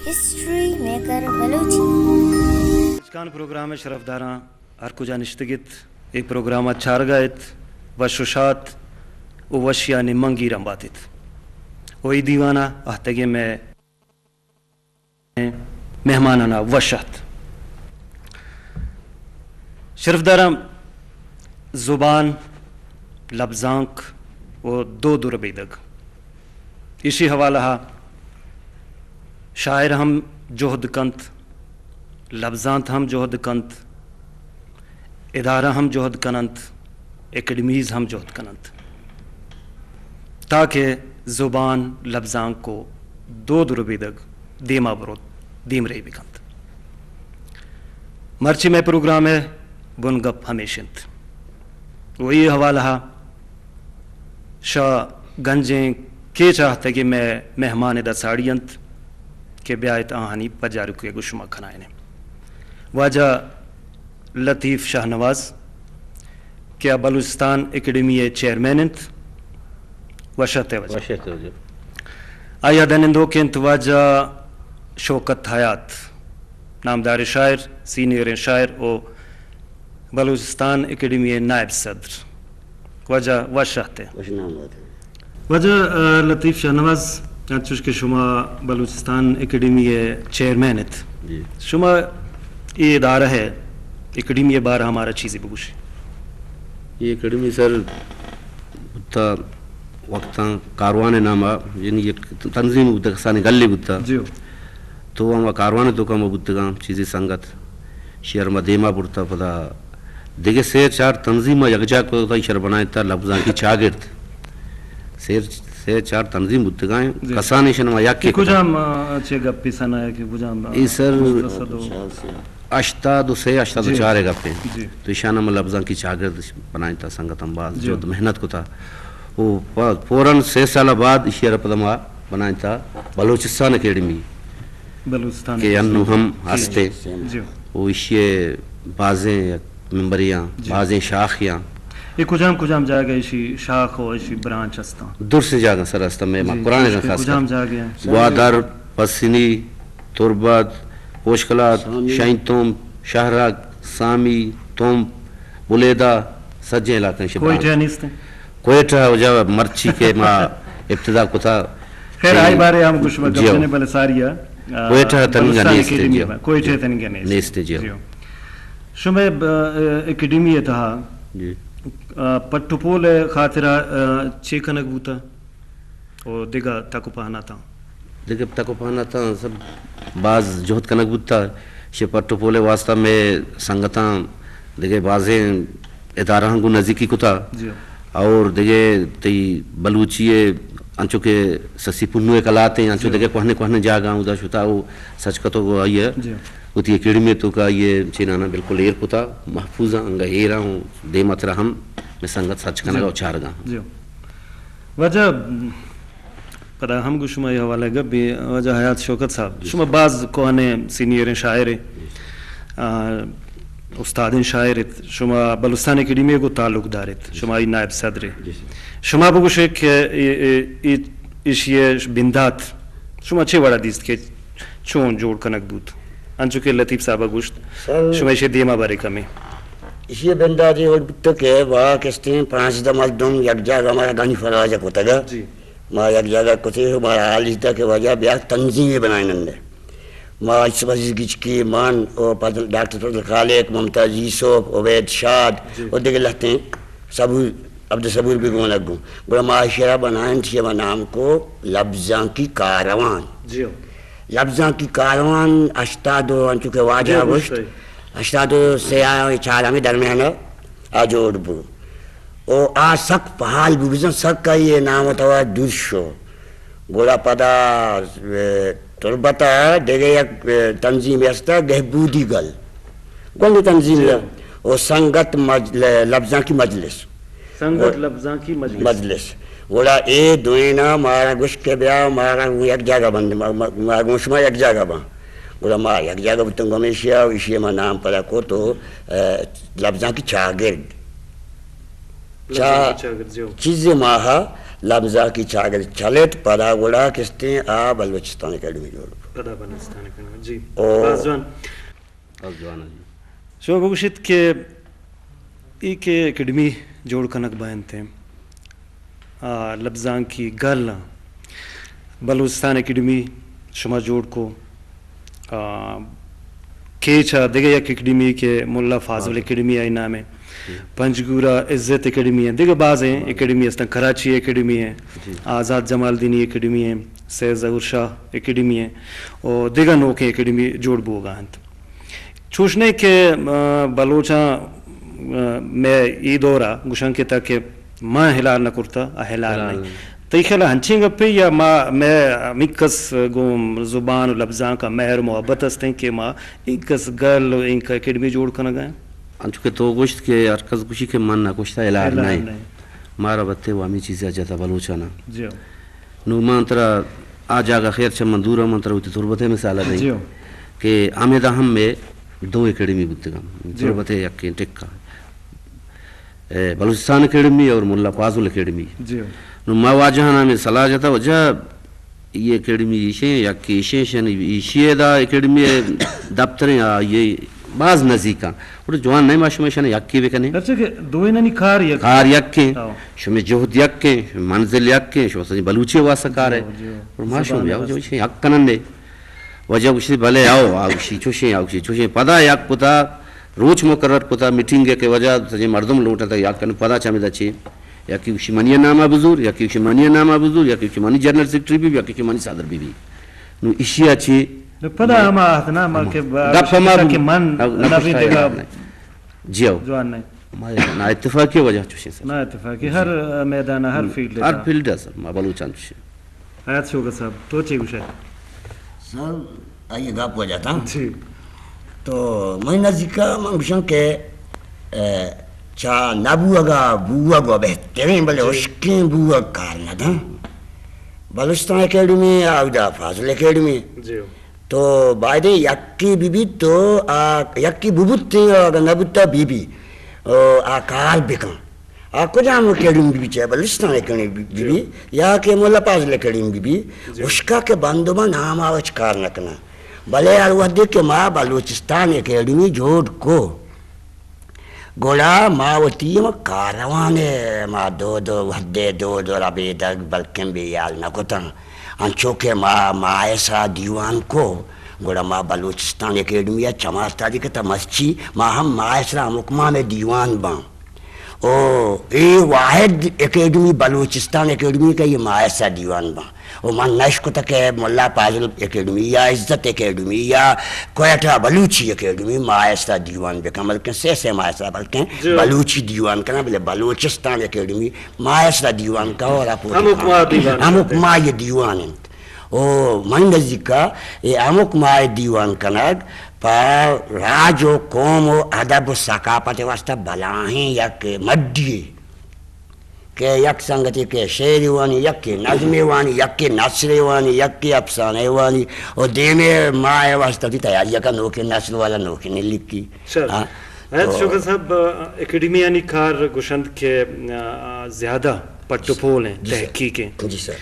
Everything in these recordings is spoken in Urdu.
History Maker Baluchi. کان پروگرام شرف داراں ہر کجا نشتگت ایک پروگرام چارگایت وشوشات و وشیان منگی رمباتت وہی دیوانہ احتگی میں مہمانانا وشت شرف داراں زبان لبزانک و دو دربیدگ اسی حوالہ شاعر ہم جہد کنت لفظانت ہم جہد کنت ادارہ ہم جہد کننت اکیڈمیز ہم جہد کننت تاکہ زبان لفظان کو دو دربیدگ دیما بروت دیم رہی بکنت مرچی میں پروگرام ہے بن گپ ہمیشنت وہی حوالہ شاہ گنجیں کے چاہتے کہ میں مہمان دا ساڑینت کہ بیایت آہانی پجارو کے گشمہ کھنائنے واجہ لطیف شاہ نواز کیا بلوچستان اکیڈمی چیئرمیننت وشت وجہ آیا دنندو کینت واجہ شوکت حیات نامدار شاعر سینئر شاعر و بلوچستان اکیڈمی نائب صدر وجہ وشت وجہ لطیف شاہ نواز چونکہ کہ شما بلوچستان اکیڈمی چیئرمینت شما یہ ادارہ ہے اکیڈمی بارہ ہمارا چیزیں بگوشی یہ اکیڈمی سر بتا وقتا کاروان نامہ یعنی یہ تنظیم بتا کسانی گلی بتا تو وہاں کاروان تو کم بتا گا چیزیں سنگت شیرما دیما بڑتا پدا دیکھے سیر چار تنظیم یکجا کو تا شیر بنائے تا لفظاں کی چاگرد سیر چار تنظیم بتا گا کسانی شنما یک کے کجام چے گپی سنا ہے کہ کجام ای سر اشتاد سے اشتاد چارے گپے تو اشانہ لفظاں کی چاگرد بنائے تا سنگت انباز جو محنت کو تھا وہ فوراً 6 سال بعد اشیرہ پدما بنائے تا بلوچستان اکیڈمی کے انو ہم ہستے وہ اشیے بازیں ممبریاں بازیں شاخیاں یہ کجام جاگا اسی شاخ ہو اسی برانچ ہستا دور سے جاگا سر ہستا میں قرآن کا خاص کر گوادر پسینی تربت پوشکلات شاہین شہرگ سامی توم بلیدہ سجے علاقے کوئٹہ نیستے کوئٹہ وجہ مرچی کے ماں ابتدا کو تھا خیر آئی بارے ہم کچھ گپنے بلے ساریا کوئٹہ تنگا نیستے جیو کوئٹہ تنگا نیستے جیو شمع اکیڈمی تھا پٹو پول خاطرہ چیکنگ بوتا اور دیگا تاکو پہنا تھا دیکھے تاکو پہنا تھا سب بعض جہد کنک بوتا شے پٹو پولے واسطہ میں سنگتاں دیکھے بعضیں ادارہ ہنگو نزدیکی کو تھا اور دیکھے تی بلوچیے انچو کے سسی پنوے کلاتے ہیں انچو دیکھے کوہنے جاگا ہوں دا شتا وہ سچ کا تو وہ آئی ہے وہ تی اکیڈمی تو کا یہ چینانا بالکل ایر کو تھا محفوظہ انگا ایرہ ہوں دیمت رہم میں سنگت سچ کنگا اچھار گا وجہ پتہ ہم کو شما یہ حوالہ گا بھی وجہ حیات شوکت صاحب شما بعض کوہنے سینئر شاعر استاد شاعر شما بلوچستان اکیڈمی کو تعلق دارت شما ای نائب صدر شما بگوشے کہ یہ بندات شما چھے وڑا دیست کہ چون جوڑ کنک بود انچو کہ لطیف صاحبہ گوشت شما اسے دیما بارے کمی اسی بندہ جی ہوئی بکتا کہ وہاں کستے ہیں 5 مردم یک جاگہ ہمارا گانی فراجہ کو تگا ما یک جاگہ کو تے ہمارا حالی تھا کہ وجہ بیا تنظیمیں بنائیں نندے ما اس وزیر گچ کی مان اور ڈاکٹر فضل خالق ممتاز یوسف عبید شاد اور دیکھ لہتے ہیں صبور عبد صبور بھی گون لگوں بڑا معاشرہ بنائیں تھی وہ نام کو لفظاں کی کاروان لفظاں کی کاروان اشتادو انچو کے واجہ گوشت اشتادو سیاہ چارہ میں درمیانہ آجوڑ بو او آ سک پہال بھی بزن سک کا یہ نام ہوتا ہوا درشو گوڑا پدا تربتا دیگے یک تنظیم ایستا گہبودی گل گل تنظیم ہے او سنگت لفظاں کی مجلس سنگت لفظاں کی مجلس گوڑا اے دوینا مارا گوش کے بیا مارا یک جاگہ بند مارا گوشما یک جاگہ بند گوڑا مارا یک جاگہ بتنگو ہمیشہ اسی ما نام پڑا کو تو لفظاں کی چاگرد چیز ماہا لفظہ کی چاگر چلت پدا گوڑا کستے آ بلوچستان اکیڈمی جوڑ پدا بلوچستان اکیڈمی جی او- باز جوان شما بگوشید کہ ای کہ اکیڈمی جوڑ کنک بائن تھے لفظان کی گل بلوچستان اکیڈمی شما جوڑ کو کیچا دیگه یک اکیڈمی کے ملا فاضل اکیڈمی ہے نام ہے پنجگورا عزت اکیڈمی ہے دیگه بعض ہیں اکیڈمی ہستن کراچی اکیڈمی ہے آزاد جمال دینی اکیڈمی ہے سید ظہور شاہ اکیڈمی ہے اور دیگه نوکے اکیڈمی جوڑ بوگا ہیں چوشنے کے بلوچاں میں ای دورا گوشن کے تک ماں ہلال نہ کرتا ہلال نہیں تی خیال ہنچیں گپے یا میں مکس گوم زبان و لفظاں کا مہر محبت ہستیں کہ ماں انکس گل ان کا اکیڈمی جوڑ کرنا گئے انچو کہ تو گوشت کے ارکز گوشی کے من نہ گوشتا علاج نہیں مارا بتے وامی چیزیں جاتا بلوچانا جی نو منترا آ جاگا خیر چھ مندورا منترا ہوتی تربتے مثالہ جی دیں کہ آمیدہ ہم میں 2 اکیڈمی بودتے گا تربتے یقین ٹکا بلوچستان اکیڈمی اور ملا فاضل اکیڈمی جی نو ما واجہانا میں صلاح جاتا وجہ یہ اکیڈمی ایشیں یا کہ ایشیں ایشیے دا اکیڈمی دفتریں یہ بعض نزدیکاں اور جوان نہیں معشوم ایشیں یکی بکنے اچھا کہ دوئے ننی کار یکیں شمی جہد یکیں شمی منزل یکیں شمی سنی بلوچی واسا کار ہے اور معشوم یا جو ایشیں یک کنن دے وجہ اسی بھلے آؤ آگوشی چوشیں پدا یک پتا روچ مقرر پتا میٹنگ کے وجہ سجے مردم لوٹا تھا یا کن پدا چاہمیں دا چھے یا کہ اسی منی نامہ بزور یا کہ اسی منی نامہ بزور یا کہ اسی منی جنرل سیکٹری بھی یا کہ اسی منی صدر بھی نو اسی اچھی پدا ہما آتنا ما کہ گپ ہما کہ من نبی دیگا جی آؤ جوان نہیں نا اتفاقی وجہ چوشیں سر نا اتفاقی ہر میدان ہر فیلڈ ہر فیلڈ ہے سر ما بلوچان چوشیں آیت شوگا صاحب تو چی گوشے سر آئیے گاپ ہو جاتا جی تو میں نزدیکا منگوشن کے چا نبوگا بوگا بہترین بلے اشکین بوگا کارنا دا بلوچستان اکیڈمی آودا فاضل اکیڈمی جی تو بعد یکی بی بی تو یکی بوبوتی اگر نبوتا بی بی کار بکن کجام اکیڈمی بی بی چاہے بلوچستان اکیڈمی بی بی یا کہ مولا فاضل اکیڈمی بی بی اشکا کے بندوبا نام آوچ کار نکنا بلے الودے کہ ماں بلوچستان اکیڈمی جوڑ کو گوڑا ماں وطی ماں کاروانے ماں دو وحدے دو ربی دگ بلکن بھی یال نکتا انچو کہ ماں ایسا دیوان کو گوڑا ماں بلوچستان اکیڈمی چماستا دی کتا مسچی ماں ہم ماں ایسا مکمہ میں دیوان بان او ای واحد اکیڈمی بلوچستان اکیڈمی کا یہ ماں ایسا دیوان بان وہ من نشکو تک ملا فاضل اکیڈمی یا عزت اکیڈمی یا کوئٹہ بلوچی اکیڈمی مائسرہ دیوان بکن بلکن سے مائسرہ بلکن بلوچی دیوان کنا بلے بلوچستان اکیڈمی مائسرہ دیوان کا اور امک ما یہ دیوان انت او من نزدیکا یہ امک ما دیوان کنگ پا راج و قوم و ادب و ثقافت واسطہ بلاہیں یک مڈی کہ یک سنگتی کے شعری وانی یک کی نظمی وانی یک کی نثری وانی یک کی افسانے وانی اور دیمے ماں واسطہ کی تیاری کا نوکی نسل والا نوکی نے لکھی شکر صاحب اکیڈمی یعنی کار گوشند کے زیادہ پٹو پول ہیں تحقیقیں جی سر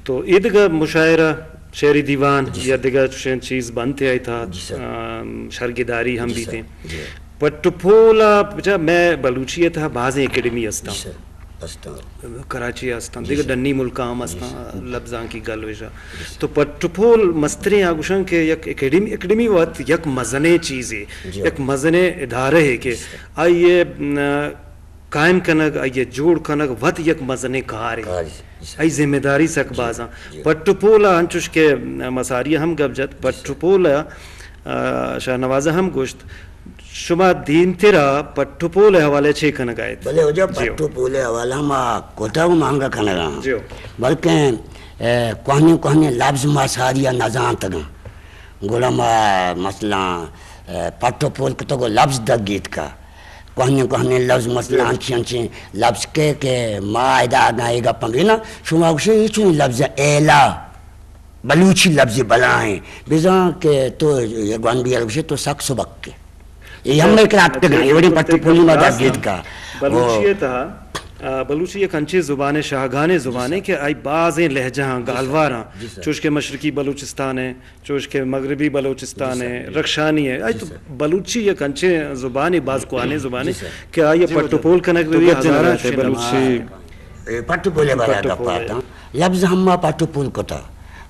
تو عید کا مشاعرہ شعری دیوان یا دیگر چیز بنتے آئی تھا شرگداری ہم بھی تھے پٹو پولا میں بلوچی تھا بعض اکیڈمی ہستا کراچی ہستان دیگر ڈنی ملکہ ہم ہستان لفظان کی گل ویشا تو پٹپول مستریں آگوشن کے یک اکیڈمی وقت یک مزنے چیزیں یک مزنے ادارے ہے کہ آئیے قائم کنگ آئیے جوڑ کنگ وقت یک مزنے کار ہے آئی ذمہ داری سک بازاں پٹپولا ہنچوش کے مساریہ ہم گب جت پٹپولا شاہ نوازہ ہم گوشت شما دین تیرا پٹھو پولے حوالے چھے کھنگ آئے بلے ہو جا پٹھو پولے حوالہ ہما کوتا ہوں مانگا کھنگ آئے بلکہ کوہنی لفظ ما ساریہ نظام تگا گولا ما مثلا پٹھو پول کتا گو لفظ دا گیت کا کوہنی لفظ مثلا انچی لفظ کے ما ایدہ آگائی گا پنگینا شما گوشے یہ چونی لفظ ایلا بلوچی لفظ بلائیں بیزاں کہ تو یہ گوان بھی گوشے تو سک سبک کے یہ ہم نے کرات پہ گئے یہ بڑی پٹو پولی مدد گیت کا بلوچی تھا بلوچی ایک انچی زبان شاہگان زبان ہے کہ آئی بعضیں لہجہاں گالواراں چوش کے مشرقی بلوچستان ہے چوش کے مغربی بلوچستان ہے رکشانی ہے آئی تو بلوچی ایک انچے زبان ہے بعض قوانے زبان ہے کہ آئی پٹو پول کنک بھی ہزارہ بلوچی پٹو پولے بارا گپاتا لفظ ہما پٹو پول کتا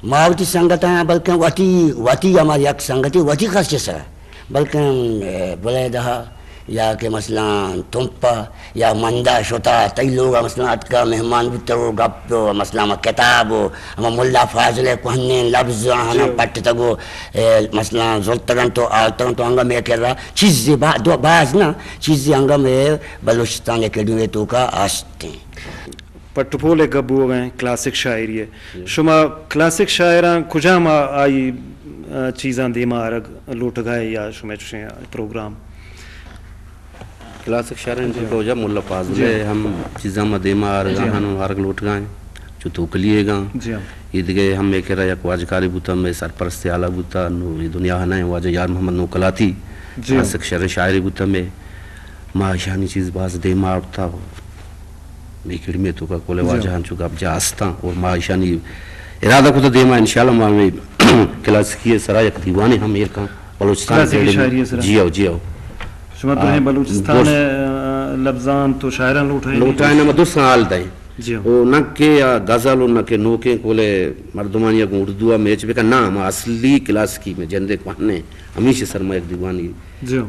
ماوتی سنگتا ہے بلکہ واتی ہماری ایک سنگتی واتی خاص چیسا بلکہ بلے دہا یا کہ مثلا تمپا یا مندا شتا تی لوگ مثلا اتکا مہمان بتو گپ مثلا کتاب ہم ملا فاضل کوہنے لفظ ہنا پٹ تگو مثلا زلتگن تو آلتگن تو انگا میں کہہ رہا چیزی بعض نا چیزی انگا میں بلوچستان اکیڈمی تو کا آستے ہیں پٹو پولے گبو گئے کلاسک شاعری ہے شما کلاسک شاعراں کجا ما آئی چیزاں دیما رگ لوٹ گئے یا شما چوشیں پروگرام کلاسک شاعران جو کو جا ملا فاضل ہے ہم چیزاں میں دیما آرگاں ہم آرگ لوٹ گئے جو توکلیے گاں یہ دیگے ہم میں کہہ رہا یک واجکاری بوتا میں سرپرست آلہ بوتا نو یہ دنیا ہنائیں واجہ یار محمد نوکلاتی کلاسک شاعری بوتا میں ماں شانی چیز باز دیما آرتا میکڑ میں تو کا کولے واجہ ہن چکا اب جاستا اور ماں شانی ارادہ کو تو دیما انشاءاللہ ماں میں کلاسکی سرا یک دیوانے ہم یہ کہاں بلوچستان جی آو شما تو ہیں بلوچستان لفظان تو شاعران لوٹائیں نہ دو سال دائیں او نہ کہ غزل و نہ کہ نوکیں کولے مردمانی یا اردو میچ بے کا نام اصلی کلاسکی میں جندے پہنے ہمیشہ سرما ایک دیوانی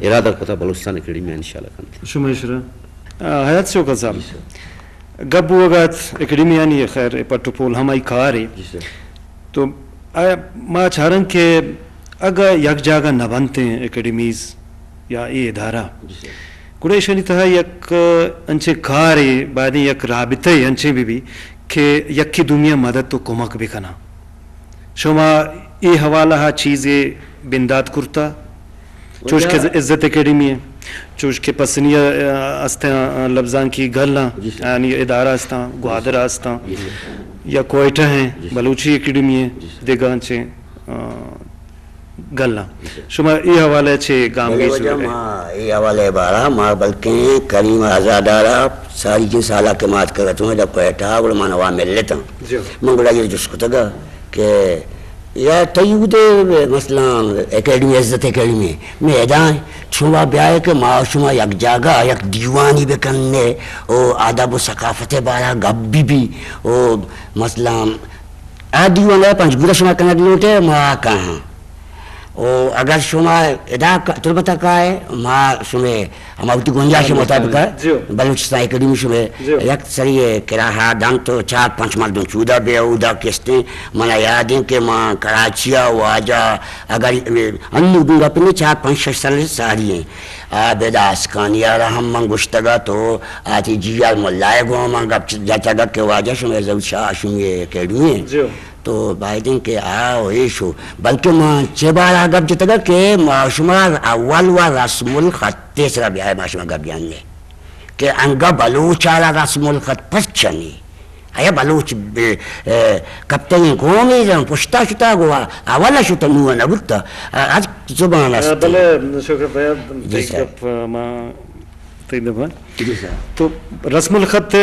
ارادہ کو تھا بلوچستان اکیڈمی میں انشاءاللہ کنتے شما اشرا حیات شوکت صاحب گب وقت اکیڈمی یعنی خیر پٹو پول ہمائی کاری تو ما چارن کہ اگر یک جاگہ نہ بنتے ہیں اکیڈمیز یا یہ ادارہ گڑے شنی تہا یک انچے کاری بعدی یک رابطہ انچے بھی کہ یک کی دنیا مدد تو کمک بھی کنا شما یہ حوالہ چیزیں بندات کرتا چوش کے عزت اکیڈمی ہے چوش کے پسنیہ استاں لفظان کی گلنا یعنی ادارہ استاں گوادر استاں یا کوئٹہ ہیں بلوچی اکیڈمی ہے دیگا انچے گلنا شما یہ حوالے چھے گام گئی وجہ یہ حوالے بارا ما بلکہ کریم آزادارا ساری جن سالہ کے مات کرتا ہوں جب کوئٹا اور ما نوا مل لیتا ہوں منگوڑا یہ جس کو تگا کہ یا تیود مثلا اکیڈمی عزت اکیڈمی میں ادائیں چھوڑا بیائے کہ ما شما یک جاگہ یک دیوانی بکننے او آداب و ثقافت بارا گب بھی او مثلا دیوانا پنچ گورا شما کنگ لوٹے ما کہاں اور اگر شما ادا طلبتا کا ہے ما شما ہمارتی گنجائش مطابق ہے بلوچستان اکیڈمی شما یک سری کراہا دان تو 4-5 مردوں چودہ بے اودا کستے منا یادیں کہ ما کراچیا واجا اگر انو دورا پنے 4-5 سال ساری ہیں آبیدہ اسکانیا رہم من گشتگا تو آتی جیال ملائے گو من گب جاتا گا کہ واجہ شما زود شاہ شما اکیڈمی ہے تو بائدن کہ آو ایشو بلکہ ما چھ بارا گب جتا گا کہ شما اول و رسم الخط تیسرا بھی آئے ما شما گب جاننے کہ انگا بلوچ آلا رسم الخط پس چنی آیا بلوچ کپتنی قومی جن پشتا شتا گوا اولا شتا نوہ نبتا آج زبان است بلے شکر بیاد دیکھ ما تیدبان تو رسم الخط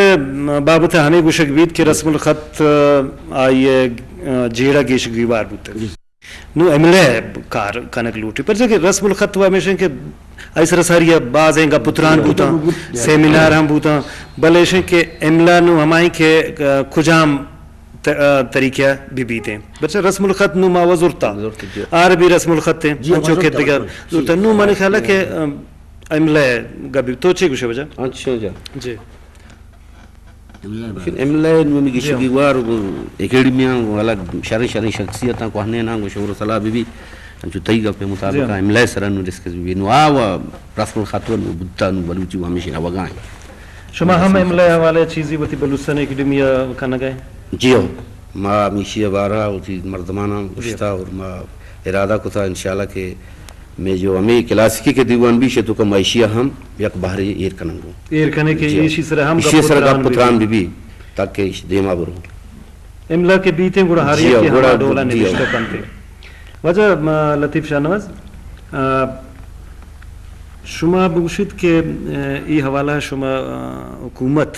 بابت ہمیں گوشک بید کہ رسم الخط آئیے جیڑا گیش گیوار بوتا نو عملے کار کنک لوٹی پر جگہ رسم الخط ہوا ہمیشہ کہ ایسا رساریہ بعض ہیں گا پتران بوتا سیمینار ہم بوتا بلیشن کہ عملہ نو ہمائی کہ کجام طریقہ بھی بیتے ہیں بچہ رسم الخط نو ماوا زورتا عربی رسم الخط ہیں انچو کے دیگر زورتا نو مانے خیالہ کہ عملہ گبی تو چھے گوشے بجا اچھا جی عملہ نومی کی شکیوار اکیڈمیاں والا شرعی شخصیتاں کو ہنے نا گوشے اور صلاح بھی جو تیگا پہ مطابق عملہ سرانو ڈسکس بھی نو آوا رسم الخطوہ نو بدتا نو بلوچی وہ ہمیشہ نوگائیں شما ہم عملہ حوالے چیزی بتی بلوچستان اکیڈمیا کھانا گئے جی ہو ما میشی بارہ ہوتی مردمانہ گشتا اور ما ارادہ کو تھا انشاءاللہ کہ میں جو ہمیں کلاسکی کے دیوان بھی شتو کا معیشیہ ہم یک باہری ایر کننگو ایر کنے کے اسی سرہ ہم گا پتران بھی تاکہ دیما برو املا کے بیتے گوڑا ہاریہ کی ہوا ڈولا نوشتہ کنتے وجہ لطیف شاہ نواز شما بگوشید کہ ای حوالہ شما حکومت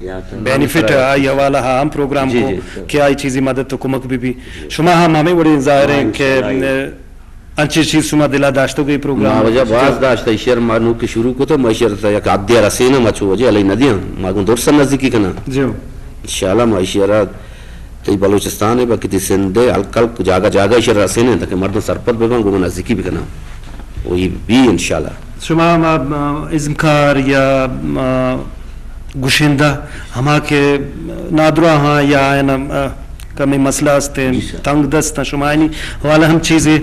بینیفٹ آئی حوالہ ہم پروگرام جی کو جی کیا آئی چیزی مدد تو کمک بھی شما ہم ہمیں بڑے ظاہر ہیں کہ انچی چیز شما دلا داشتو گئی ما پروگرام وجہ باز داشتا اشیر مانو کے شروع کو تو معاشر تا یک عدیہ رسینا مچو وجہ علی ندیاں ماگون درسن نزدیکی کنا جو انشاءاللہ معاشرات تی بلوچستان ہے باقی تی سندے الکل جاگا جاگا اشیر رسینا تاکہ مردوں سرپت ببان گو نزدیکی بھی کنا وہی بھی انشاءاللہ شما ازمکار یا گشندہ ہما کے نادرہ ہاں یا کمی مسئلہ ہستے تنگ دست شما آئینی حوالہ ہم چیزیں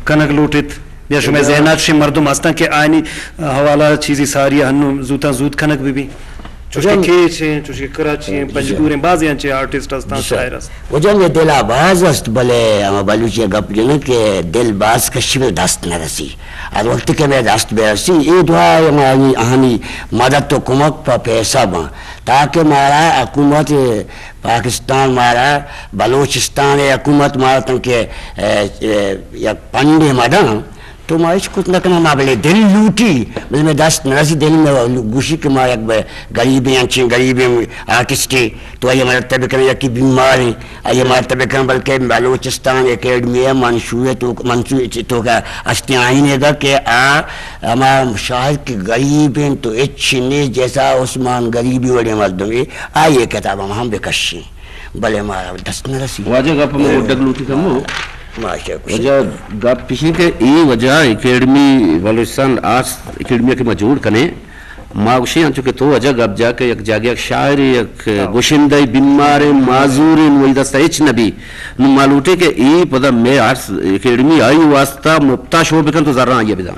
کنک لوٹت یا شما ذہنات شی مردم ہستن کہ آئینی حوالہ چیزی ساری ہنو زودتا زود کنک بھی چوشکے کیچ ہیں چوشکے کراچی ہیں پنجگور ہیں بعضی ہنچے آرٹسٹ ہستان شاعر ہستان وجہ میں دل آباز است بلے اما بلوچی گپ جنہ کہ دل باز کشی میں دست نہ رسی اور وقت کے میں دست بے رسی ای دعا ہماری آہنی مدد تو کمک پا پیسہ با تاکہ مارا حکومت پاکستان مارا بلوچستان حکومت مارا تنکہ یک پنڈے مدن تو مارش کچھ نہ کنا ما بلے دل لوٹی بلے میں دست نرسی دل میں گوشی کہ ما یک غریبی انچیں غریبی آرٹسٹی تو یہ مرتبہ کرنے یکی بیماری یہ مرتبہ کرنے بلکہ بلوچستان اکیڈمی منشوع تو کا اشتی آئینے گا کہ ہمارا شاہد کی غریبیں تو اچھنے جیسا عثمان غریبی وڑے مردوں میں آئیے کتاب ہم بکشیں بلے ہمارا دست نرسی واجہ گپ میں اڈگ لوٹی کمو ماشاءاللہ وجہ گپ پیشی کہ ای وجہ اکیڈمی بلوچستان آرٹس اکیڈمی کے مجھوڑ کنے ما گوشی ہن چکے تو وجہ گپ جا کے یک جاگے یک شاعری یک گوشندہ بیمار معذور وہی دستا اچ نبی نو معلوٹے کہ ای پدا میں آرٹس اکیڈمی آئی واسطہ مبتا شو بکن تو ذرہ آئیے بدا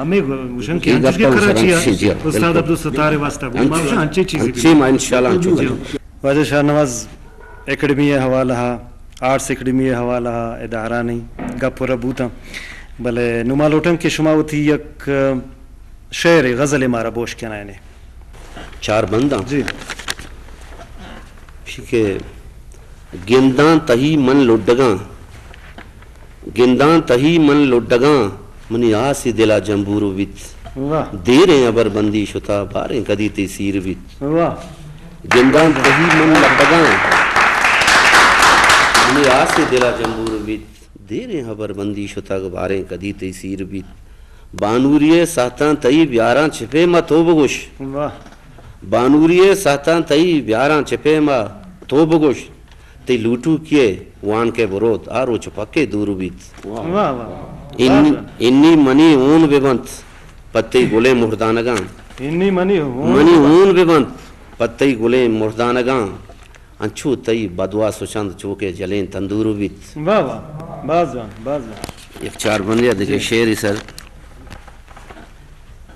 ہمیں گوشن کی انچے کراچی ہے استاد عبدالستار واسطہ گوشن انچے چیزی انچے ما انشاءاللہ انچے واجہ شاہ نواز اکیڈمی حوالہ آرٹس اکیڈمی حوالہ ادارہ نہیں گپ پورا بوتا بلے نما لوٹن کے شما ہوتی یک شعر غزل مارا بوش کیا نائنے چار بندہ جی ٹھیک ہے گندان تہی من لڈگاں گندان تہی من لڈگاں منی آسی دلا جمبورو بیت واہ دیریں ابر بندی شتا باریں کدی تیسیر بیت واہ گندان تہی من لڈگاں منی آسی دلا جمبورو بیت دیریں ابر بندی شتا باریں کدی تیسیر بیت بانوریے ساتاں تئی بیاراں چھپے ما تو بگوش واہ بانوریے ساتاں تئی بیاراں چھپے ما تو بگوش تی لوٹو کیے وان کے بروت آرو چھپکے دورو بیت واہ واہ انی منی اون ببنت پتی گلے مردانگاں انی منی اون ببنت پتی گلے مردانگاں انچو تئی بدوا سچند چوکے جلیں تندورو بیت واہ واہ بازوان ایک چار بندیہ دیکھے شعری سر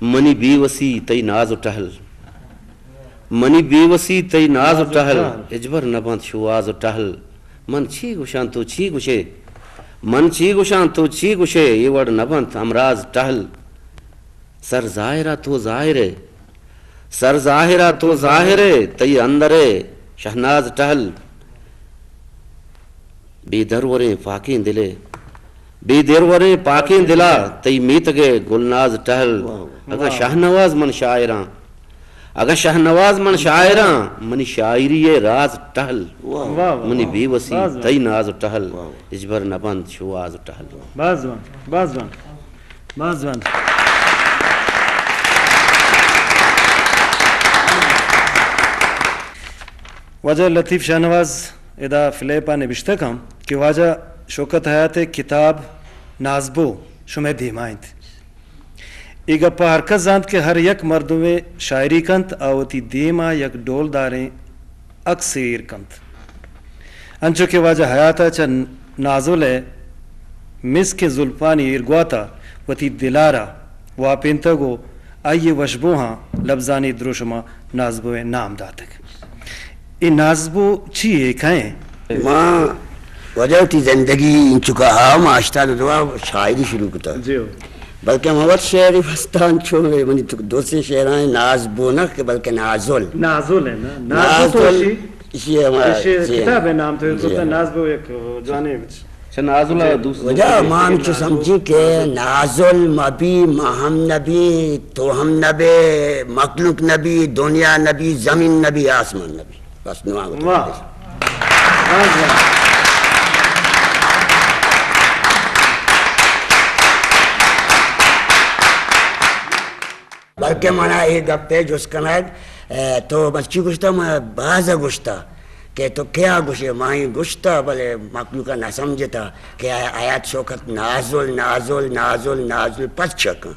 منی بی وسی تی ناز اٹھل منی بی وسی تی ناز اٹھل اجبر نبند شواز اٹھل من چھی گوشان تو چھی گوشے من چھی گوشان تو چھی گوشے یہ وڑ نبند امراض ٹہل سر ظاہرہ تو ظاہرے سر ظاہرہ تو ظاہرے تی اندرے شہناز ٹہل بے دروریں پاکیں دلے بے دروریں پاکیں دلا تی میت گے گلناز ٹہل اگر شاہنواز من شاعراں اگر شاہنواز من شاعراں منی شاعری راز ٹہل منی بے وسی تی ناز ٹہل اجبر نبند شواز ٹہل بازوان واجہ لطیف شاہ نواز ادا فلیپا نبشتہ کم کہ واجہ شوکت حیات کتاب نازبو شمع دیمائند ای گپا حرکت زاند کہ ہر یک مردوں میں شاعری کنت آوتی دیما یک ڈول داریں اکثیر کنت انچو کہ واجہ حیاتا چا نازل ہے مس کے زلپانی ارگواتا وتی دلارا واپینتا گو آئیے وشبو ہاں لفظانی دروشما نازبو نام داتک ای نازبو چیئے کھائیں ماں وجہ تی زندگی ان چکا ہاں معاشتہ دعا شاعری شروع کتا بلکہ موت شعری فستان چھوڑے منی تو دوسرے شعران نازبو نہ کہ بلکہ نازل ہے نا اسی ہمارا کتاب ہے نام تو نازبو ایک جانے نازل وجہ مان چو سمجھی کہ نازل مبی مہم نبی توہم نبی مخلوق نبی دنیا نبی زمین نبی آسمان نبی بس نوان بلکہ منا ایک گپے جس کنگ تو بچی گشتا میں بازا گشتا کہ تو کیا گشے ماہی گشتا بلے مخلوقہ نہ سمجھتا کہ آیات شوکت نازل نازل نازل نازل پس چکا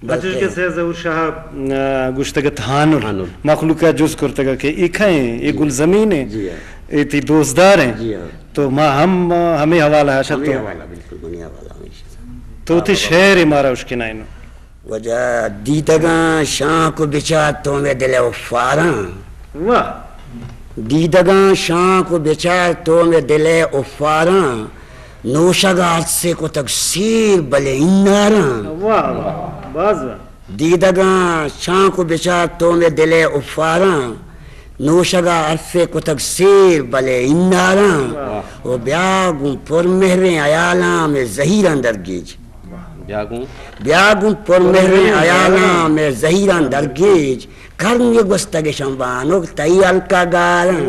بچے کے سے ظہور شاہ گشتگت ہانر مخلوقہ جز کرتگا کہ ایک ہیں ایک گل زمین ہے ایتی دوستدار ہیں تو ہمیں حوالہ ہے شد تو تی شہر مارا اس کے نائنو وجہ دیدگاں شاہ کو بچا تو میں دل افاراں دیدگاں شاہ کو بچا تو میں دل افاراں نوشگات سے کو تکسیر بلے اناراں دیدگاں شاہ کو بچا تو میں دل افاراں نوشگا عرفے کو تکسیر بلے اناراں و بیاگوں پر مہریں عیالاں میں زہیراں درگیج بیاگوں پر مہریں عیالاں میں زہیراں درگیج کرنی گستگ شمبانو تئی الکا گاراں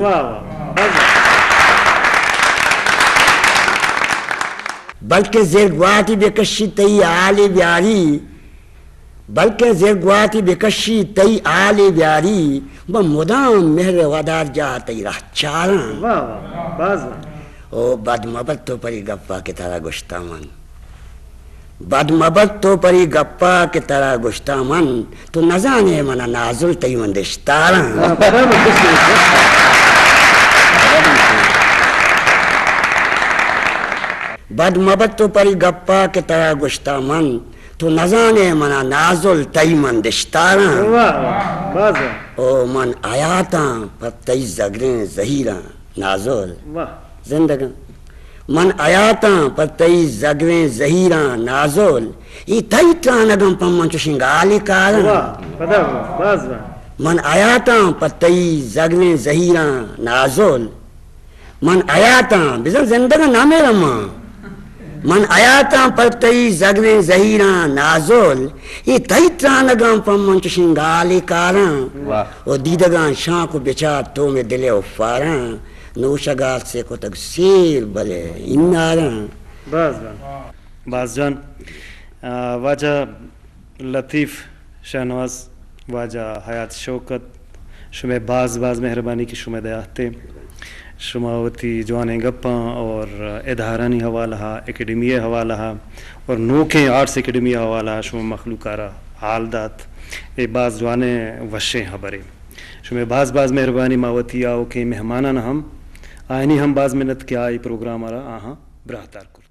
بلکہ زیر گواتی بکشی تئی آلی بیاری بلکہ زیر گواتی بکشی تئی آلی بیاری مدام مہر ودار جا تئی رہ چاراں او بد مبت تو پری گپا کی طرح گشتا من بد مبت تو پری گپا کی طرح گشتا من تو نزانے منا نازل تئی مندشتاراں بد مبت تو پری گپا کی طرح گشتا من تو نزانے منا نازل تئی مندشتاراں او من آیاتاں پر تئی زگریں زہیراں نازل زندگاں من آیاتاں پر تئی زگریں زہیراں نازل ای تئی ترانگم پر من چشنگالی کاراں من آیاتاں پر تئی زگریں زہیراں نازل من آیاتاں بزن زندگاں نامے رماں من آیاتاں پر تئی زگریں زہیراں نازل ای تئی ترانگم پر من چشنگالی کاراں و دیدگاں شاہ کو بچا تو میں دل افاراں نوشگات سے کو تکسیر بلے اناراں باز جان واجہ لطیف شہنواز واجہ حیات شوکت شمع باز مہربانی کی شمع دیاتے شماوتی جوانے گپاں اور ادارانی حوالہ اکیڈمی حوالہ اور نوکیں آرٹس اکیڈمی حوالہ شمع مخلوقارہ حال دات اے باز جوانے وشیں خبریں شمع باز مہربانی ماوتی آؤ کہ مہمانان ہم آئینی ہم باز منت کیا ای پروگرام آرہا آہاں براہتار کرتے